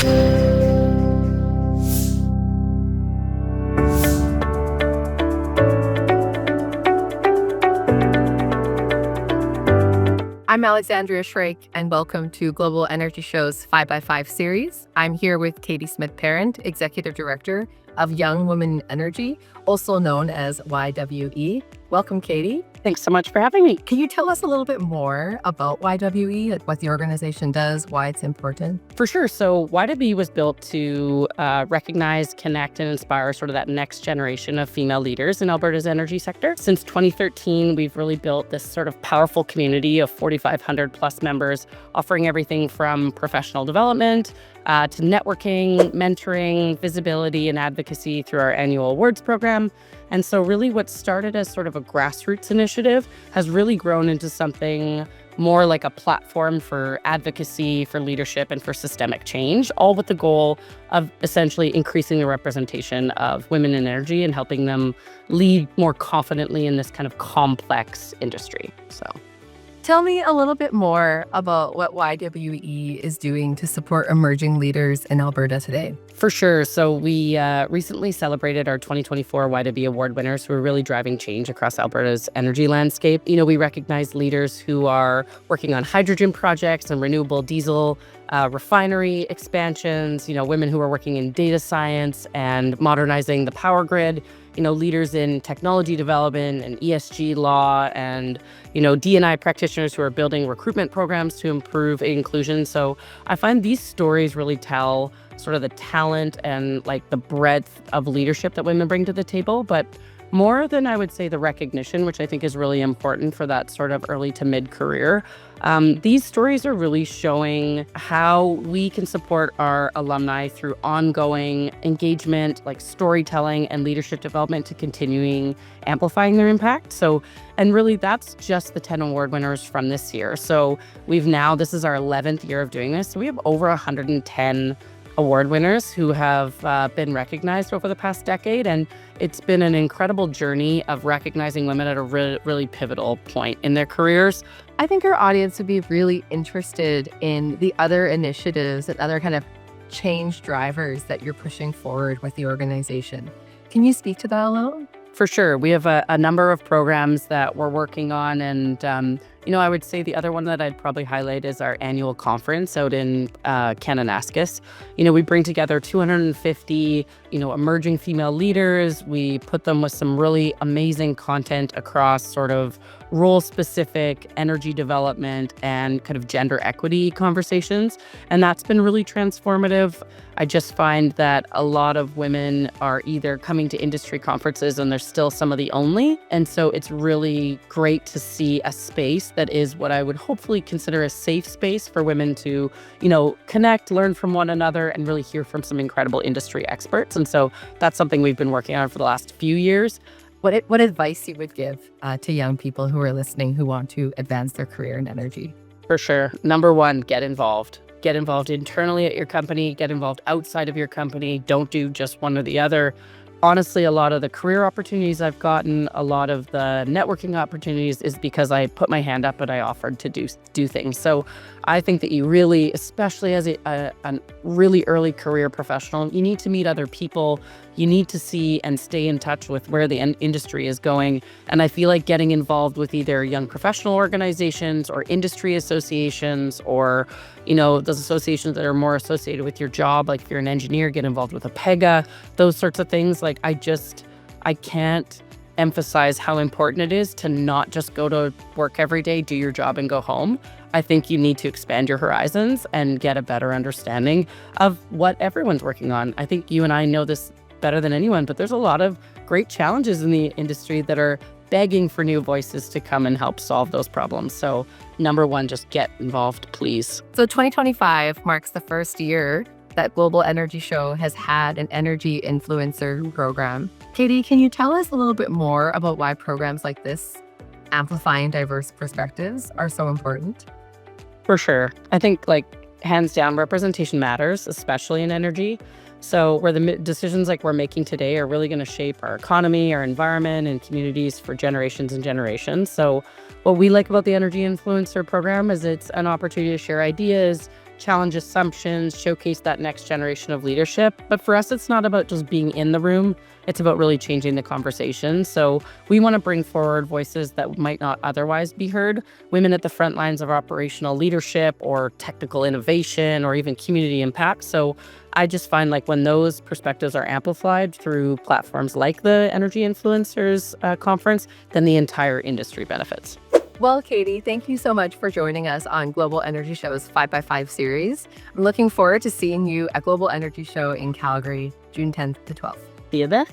I'm Alexandria Shrake, and welcome to Global Energy Show's 5x5 series. I'm here with Katie Smith-Parent, Executive Director of Young Women Energy, also known as YWE. Welcome, Katie. Thanks so much for having me. Can you tell us a little bit more about YWE, like what the organization does, why it's important? For sure. So YWE was built to recognize, connect, and inspire sort of that next generation of female leaders in Alberta's energy sector. Since 2013, we've really built this sort of powerful community of 4,500 plus members, offering everything from professional development to networking, mentoring, visibility, and advocacy through our annual awards program. And so really what started as sort of a grassroots initiative has really grown into something more like a platform for advocacy, for leadership, and for systemic change, all with the goal of essentially increasing the representation of women in energy and helping them lead more confidently in this kind of complex industry. So Tell me a little bit more about what YWE is doing to support emerging leaders in Alberta today. for sure. So we recently celebrated our 2024 YWE Award winners who are really driving change across Alberta's energy landscape. You know, we recognize leaders who are working on hydrogen projects and renewable diesel refinery expansions, women who are working in data science and modernizing the power grid, leaders in technology development and ESG law, and, D&I practitioners who are building recruitment programs to improve inclusion. So I find these stories really tell sort of the talent and like the breadth of leadership that women bring to the table, but more than I would say the recognition, which I think is really important for that sort of early to mid career. These stories are really showing how we can support our alumni through ongoing engagement, like storytelling and leadership development to continuing amplifying their impact. And really that's just the 10 award winners from this year. So this is our 11th year of doing this. So we have over 110 award winners who have been recognized over the past decade. And it's been an incredible journey of recognizing women at a really pivotal point in their careers. I think our audience would be really interested in the other initiatives and other kind of change drivers that you're pushing forward with the organization. Can you speak to that a little? For sure. We have a number of programs that we're working on. And, I would say the other one that I'd probably highlight is our annual conference out in Kananaskis. We bring together 250, emerging female leaders. We put them with some really amazing content across sort of role-specific energy development and kind of gender equity conversations. And that's been really transformative. I just find that a lot of women are either coming to industry conferences and they're still some of the only. And so it's really great to see a space that is what I would hopefully consider a safe space for women to, connect, learn from one another, and really hear from some incredible industry experts. And so that's something we've been working on for the last few years. What advice you would give to young people who are listening who want to advance their career in energy? For sure. Number one, get involved. Get involved internally at your company, get involved outside of your company. Don't do just one or the other. Honestly, a lot of the career opportunities I've gotten, a lot of the networking opportunities is because I put my hand up and I offered to do things. So I think that you really, especially as a really early career professional, you need to meet other people. You need to see and stay in touch with where the industry is going. And I feel like getting involved with either young professional organizations or industry associations or, those associations that are more associated with your job, like if you're an engineer, get involved with a PEGA, those sorts of things. Like I can't emphasize how important it is to not just go to work every day, do your job and go home. I think you need to expand your horizons and get a better understanding of what everyone's working on. I think you and I know this better than anyone, but there's a lot of great challenges in the industry that are begging for new voices to come and help solve those problems. So number one, just get involved, please. So 2025 marks the first year that Global Energy Show has had an energy influencer program. Katie, can you tell us a little bit more about why programs like this, amplifying diverse perspectives, are so important? For sure. I think hands down, representation matters, especially in energy. So where the decisions like we're making today are really going to shape our economy, our environment, and communities for generations and generations. So what we like about the Energy Influencer program is it's an opportunity to share ideas, challenge assumptions, showcase that next generation of leadership. But for us, it's not about just being in the room. It's about really changing the conversation. So we want to bring forward voices that might not otherwise be heard, women at the front lines of operational leadership or technical innovation or even community impact. So I just find like when those perspectives are amplified through platforms like the Energy Influencers Conference, then the entire industry benefits. Well, Katie, thank you so much for joining us on Global Energy Show's 5x5 series. I'm looking forward to seeing you at Global Energy Show in Calgary, June 10th to 12th. See you there.